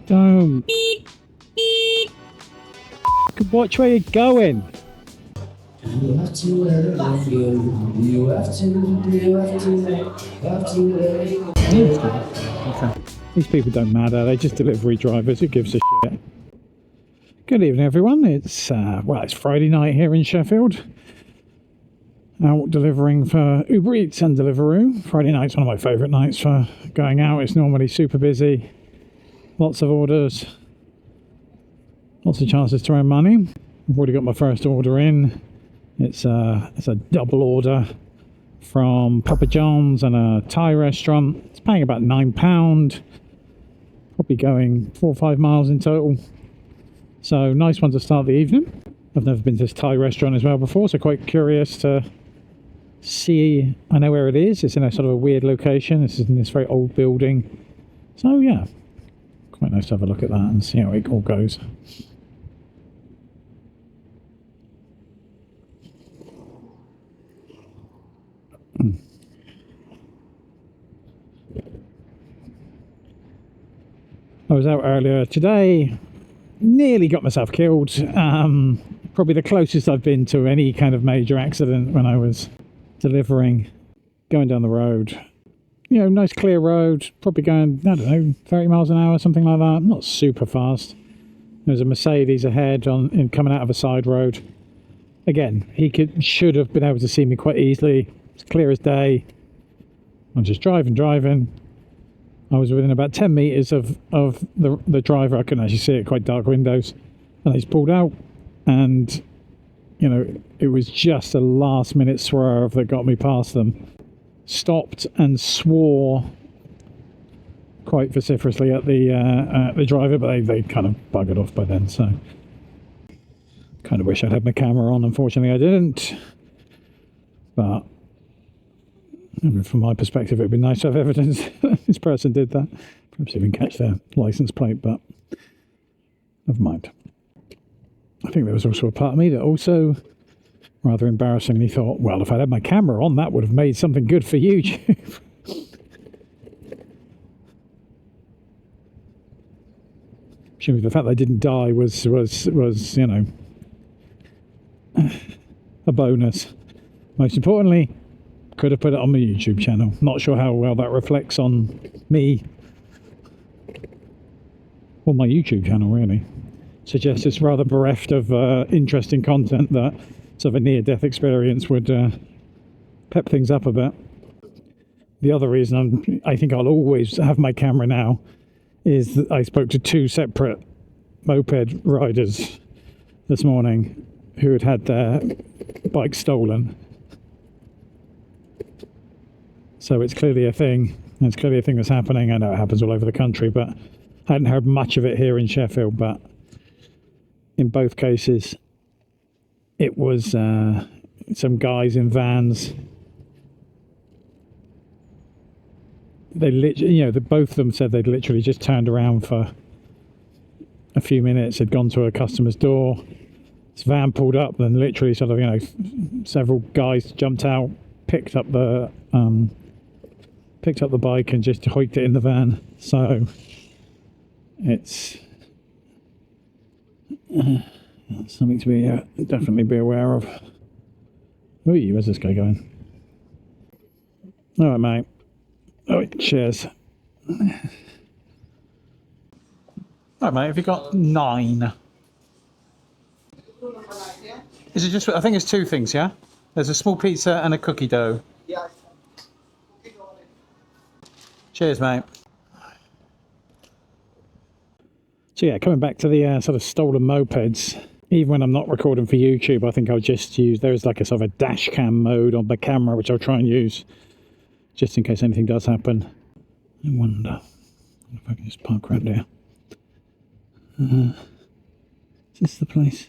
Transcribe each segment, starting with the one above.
Don't. Watch where you're going. You have to let it off you. You have to let it go. Okay. These people don't matter. They're just delivery drivers. Who gives a shit? Good evening, everyone. It's it's Friday night here in Sheffield. Out delivering for Uber Eats and Deliveroo. Friday night's one of my favourite nights for going out. It's normally super busy. Lots of orders. Lots of chances to earn money. I've already got my first order in. It's a double order from Papa John's and a Thai restaurant. It's paying about £9. Probably going 4 or 5 miles in total. So nice one to start the evening. I've never been to this Thai restaurant as well before, so quite curious to see. I know where it is. It's in a sort of a weird location. This is in this very old building. So yeah, quite nice to have a look at that and see how it all goes. I was out earlier today, nearly got myself killed. Probably the closest I've been to any kind of major accident when I was delivering, going down the road. You know, nice clear road, probably going, I don't know, 30 miles an hour, something like that. Not super fast. There's a Mercedes ahead coming out of a side road. Again, he should have been able to see me quite easily. It's clear as day. I'm just driving. I was within about 10 metres of the driver. I couldn't actually see it, quite dark windows. And he's pulled out. And, you know, it was just a last minute swerve that got me past them. Stopped and swore quite vociferously at the driver, but they kind of buggered off by then. So, kind of wish I'd had my camera on. Unfortunately, I didn't. But I mean, from my perspective, it would be nice to have evidence that this person did that. Perhaps even catch their license plate, but never mind. I think there was also a part of me that also, rather embarrassingly, thought, well, if I'd had my camera on, that would have made something good for YouTube. Assuming the fact that I didn't die was you know, a bonus. Most importantly, could have put it on my YouTube channel. Not sure how well that reflects on me or my YouTube channel, really. Suggests it's rather bereft of interesting content, that sort of a near-death experience would pep things up a bit. The other reason I think I'll always have my camera now is that I spoke to 2 separate moped riders this morning who had their bike stolen. So it's clearly a thing. It's clearly a thing that's happening. I know it happens all over the country, but I hadn't heard much of it here in Sheffield. But in both cases, it was some guys in vans. They literally, you know, both of them said they'd literally just turned around for a few minutes, had gone to a customer's door. This van pulled up, then literally sort of, you know, several guys jumped out, picked up the bike and just hoiked it in the van. So it's something to be definitely be aware of. Ooh, where's this guy going? All right, mate. Oh, cheers. All right, mate. Have you got 9? Is it just? I think it's 2 things. Yeah. There's a small pizza and a cookie dough. Yeah. Cheers, mate. So yeah, coming back to the sort of stolen mopeds, even when I'm not recording for YouTube, I think I'll just use, there's like a sort of a dash cam mode on the camera, which I'll try and use just in case anything does happen. I wonder if I can just park around here. Is this the place?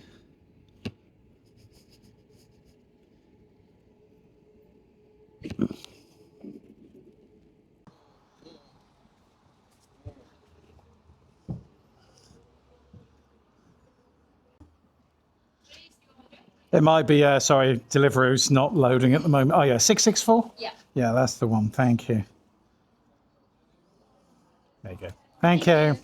It might be, sorry, Deliveroo's not loading at the moment. Oh yeah, 664? Yeah. Yeah, that's the one, thank you. There you go. Thank you.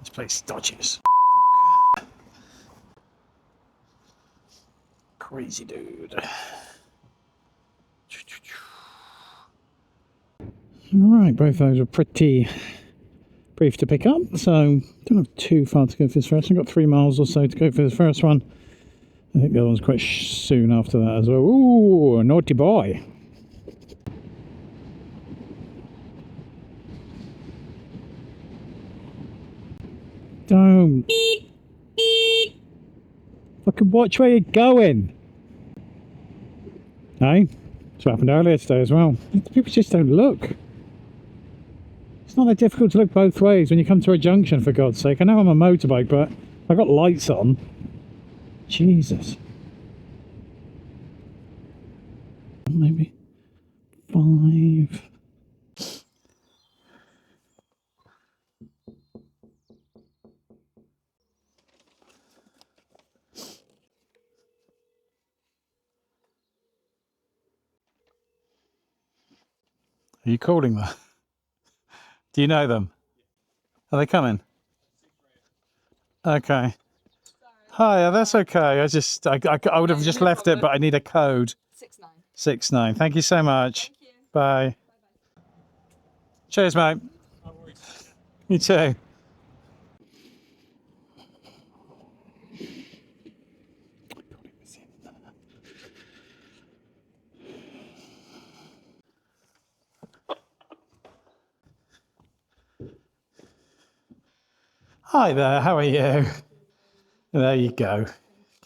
This place dodges. Crazy dude. Alright, both those are pretty brief to pick up, so don't have too far to go for this first. I've got 3 miles or so to go for the first one. I think the other one's quite soon after that as well. Ooh, a naughty boy. Don't. Fucking watch where you're going. Hey, that's what happened earlier today as well. People just don't look. It's not that difficult to look both ways when you come to a junction, for God's sake. I know I'm a motorbike, but I've got lights on. Jesus. Maybe 5. Are you calling them? Do you know them? Are they coming? Okay. Hi, that's okay. I would have just left it, but I need a code. 69. 69. Thank you so much. Thank you. Bye. Cheers, mate. You too. Hi there, how are you? There you go.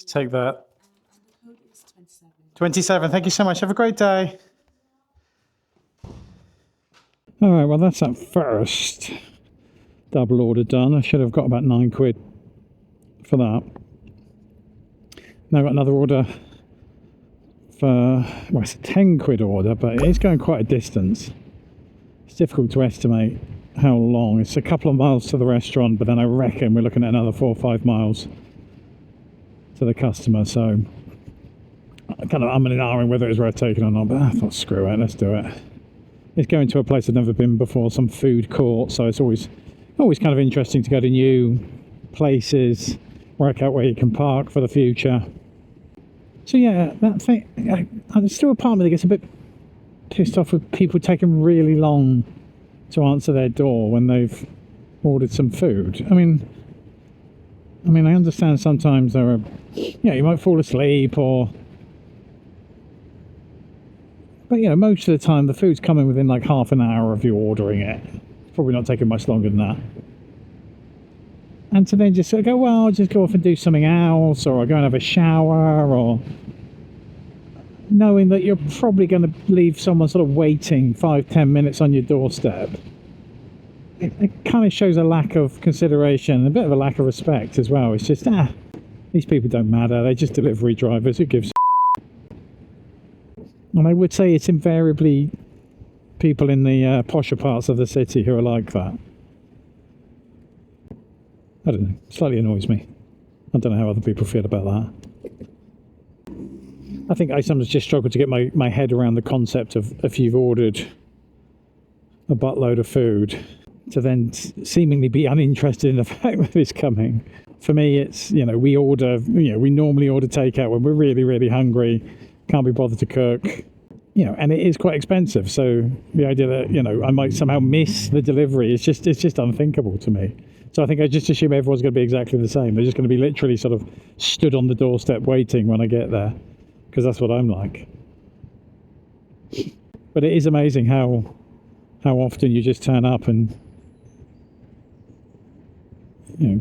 Take that. And the code is 27. 27, thank you so much. Have a great day. Alright, well that's that first double order done. I should have got about £9 for that. Now I've got another order for, well, it's a £10 order, but it is going quite a distance. It's difficult to estimate how long. It's a couple of miles to the restaurant, but then I reckon we're looking at another 4 or 5 miles to the customer, so I kind of umming and ahhing whether it was worth taking or not, but I thought screw it, let's do it. It's going to a place I've never been before, some food court, so it's always kind of interesting to go to new places, work out where you can park for the future. So yeah, that thing, there's still a part of me that gets a bit pissed off with people taking really long to answer their door when they've ordered some food. I mean, I understand sometimes there are, you might fall asleep or, but most of the time the food's coming within like half an hour of you ordering it. It's probably not taking much longer than that. And to then just sort of go, well, I'll just go off and do something else, or I'll go and have a shower, or knowing that you're probably going to leave someone sort of waiting 5-10 minutes on your doorstep. It kind of shows a lack of consideration, a bit of a lack of respect as well. It's just, these people don't matter, they're just delivery drivers, who gives a. And I would say it's invariably people in the posher parts of the city who are like that. I don't know, slightly annoys me. I don't know how other people feel about that. I think I sometimes just struggle to get my head around the concept of, if you've ordered a buttload of food, to then seemingly be uninterested in the fact that it's coming. For me, it's, we normally order takeout when we're really, really hungry, can't be bothered to cook, and it is quite expensive. So the idea that, I might somehow miss the delivery, it's just unthinkable to me. So I think I just assume everyone's going to be exactly the same. They're just going to be literally sort of stood on the doorstep waiting when I get there, because that's what I'm like. But it is amazing how often you just turn up and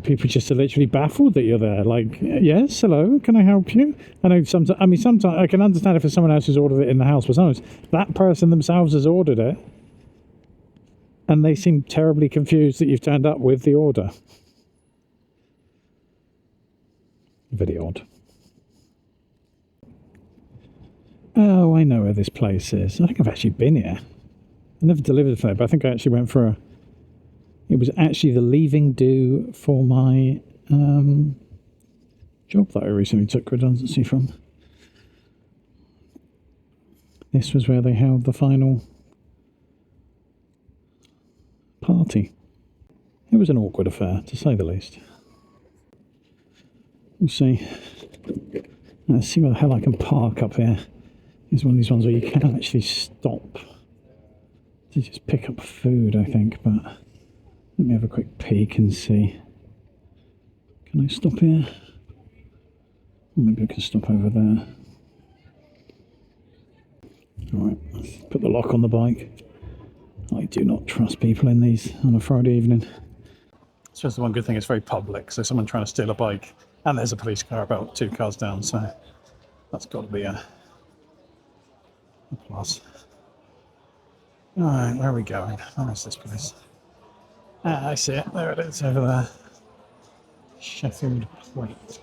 people just are literally baffled that you're there. Like, yes, hello, can I help you? I know sometimes I can understand if it's someone else who's ordered it in the house, but sometimes that person themselves has ordered it. and they seem terribly confused that you've turned up with the order. Very odd. Oh, I know where this place is. I think I've actually been here. I never delivered there, but I think I actually went for a... It was actually the leaving do for my job that I recently took redundancy from. This was where they held the final party. It was an awkward affair, to say the least. Let's see. Let's see where the hell I can park up here. It's one of these ones where you can actually stop to just pick up food, I think, but let me have a quick peek and see. Can I stop here? Maybe I can stop over there. Alright, let's put the lock on the bike. I do not trust people in these on a Friday evening. It's just the one good thing, it's very public, so someone trying to steal a bike, and there's a police car about 2 cars down, so that's got to be a plus. Alright, where are we going? Where is this place? Ah, I see it. There it is, over there. Sheffield plate.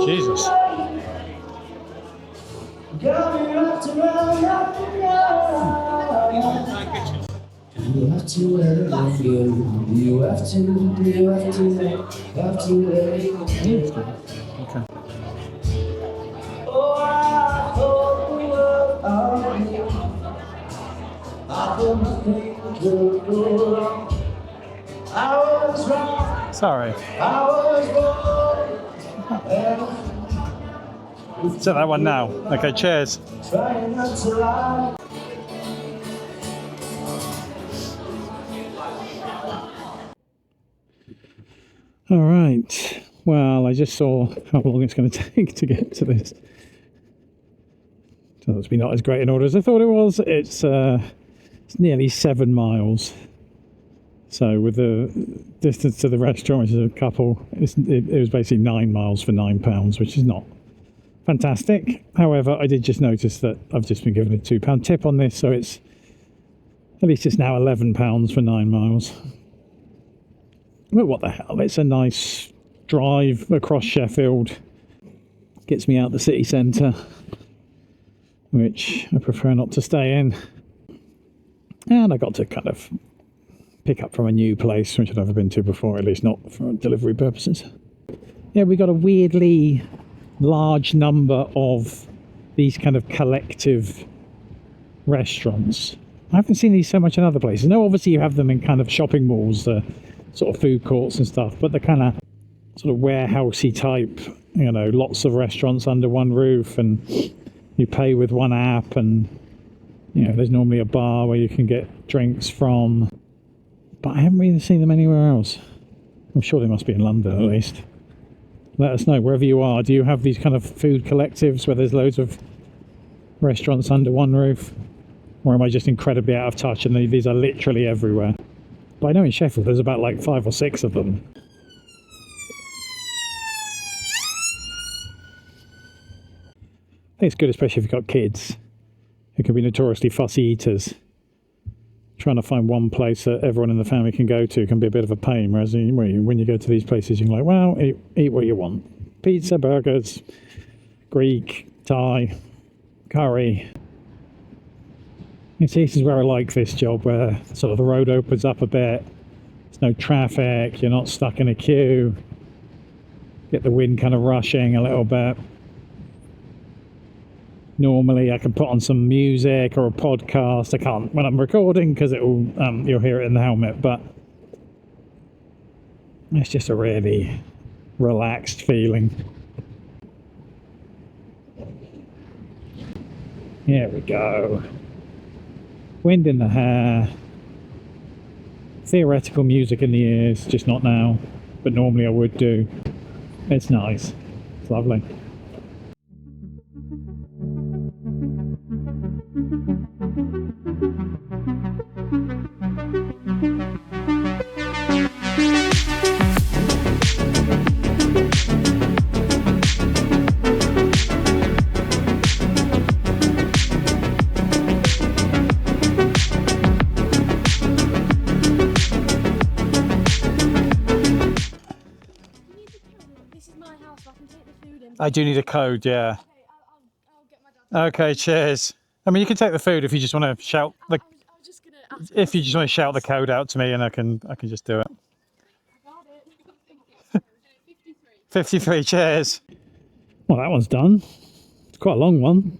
Jesus. You have to love you. You have to let it go. Okay. Oh, I thought we were on you. I thought nothing could go wrong. I was wrong. Sorry. I was wrong. Set that one now. Okay, cheers. Trying not to lie. All right. Well, I just saw how long it's going to take to get to this. So that's not as great an order as I thought it was. It's nearly 7 miles. So with the distance to the restaurant, which is a couple, it was basically 9 miles for £9, which is not fantastic. However, I did just notice that I've just been given a £2 tip on this, so it's at least it's now £11 for 9 miles. But what the hell, it's a nice drive across Sheffield. Gets me out the city centre, which I prefer not to stay in. And I got to kind of pick up from a new place, which I've never been to before, at least not for delivery purposes. Yeah, we got a weirdly large number of these kind of collective restaurants. I haven't seen these so much in other places. No, obviously you have them in kind of shopping malls, sort of food courts and stuff, but the kind of sort of warehousey type, you know, lots of restaurants under one roof, and you pay with one app, and you know, there's normally a bar where you can get drinks from, but I haven't really seen them anywhere else. I'm sure they must be in London at least. Let us know wherever you are. Do you have these kind of food collectives where there's loads of restaurants under one roof, or am I just incredibly out of touch and these are literally everywhere? But I know in Sheffield there's about like 5 or 6 of them. I think it's good, especially if you've got kids who can be notoriously fussy eaters. Trying to find one place that everyone in the family can go to can be a bit of a pain, whereas when you go to these places you're like, well, eat what you want. Pizza, burgers, Greek, Thai, curry. You see, this is where I like this job, where sort of the road opens up a bit, there's no traffic, you're not stuck in a queue, get the wind kind of rushing a little bit. Normally I can put on some music or a podcast. I can't when I'm recording because it'll you'll hear it in the helmet, but it's just a really relaxed feeling. Here we go. Wind in the hair, theoretical music in the ears, just not now, but normally I would do. It's nice, it's lovely. I do need a code, yeah. Okay, I'll get my dad. Okay, cheers. I mean, you can take the food if you just want to shout the. I was just gonna ask. If you just want to shout the code out to me, and I can just do it. I got it. 53. Cheers. Well, that one's done. It's quite a long one,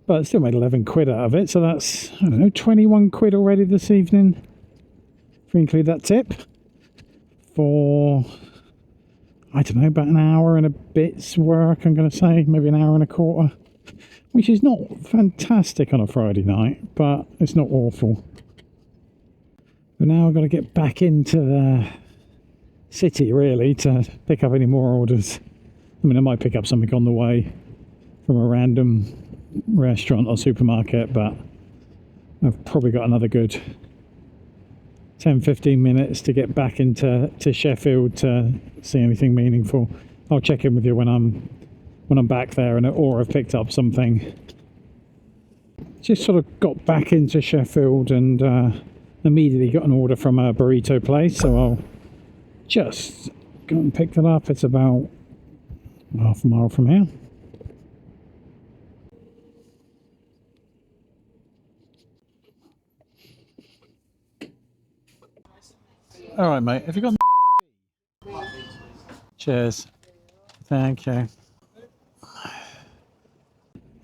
but it still made 11 quid out of it. So that's, I don't know, 21 quid already this evening. If we include that tip for, I don't know, about an hour and a bit's work, I'm going to say, maybe an hour and a quarter, which is not fantastic on a Friday night, but it's not awful. But now I've got to get back into the city, really, to pick up any more orders. I mean, I might pick up something on the way from a random restaurant or supermarket, but I've probably got another good 10-15 minutes to get back into Sheffield to see anything meaningful. I'll check in with you when I'm back there, or I've picked up something. Just sort of got back into Sheffield and immediately got an order from a burrito place, so I'll just go and pick that up. It's about half a mile from here. All right, mate. Have you got? Cheers. Thank you.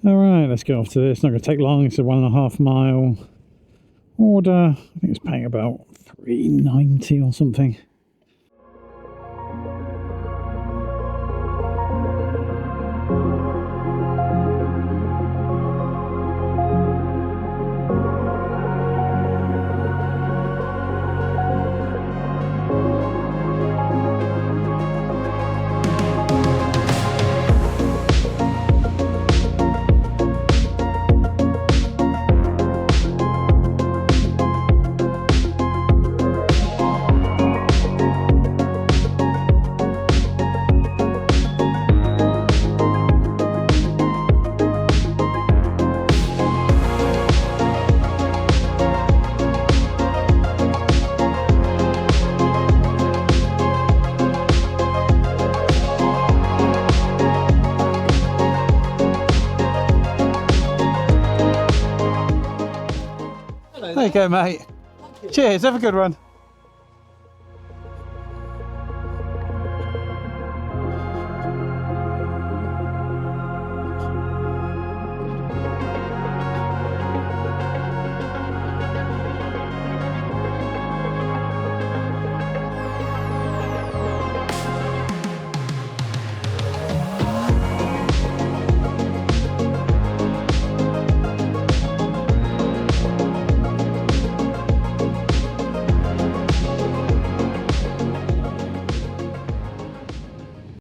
All right, let's get off to this. Not going to take long. It's a 1.5 mile order. I think it's paying about £3.90 or something. There you go, mate. Cheers, have a good one.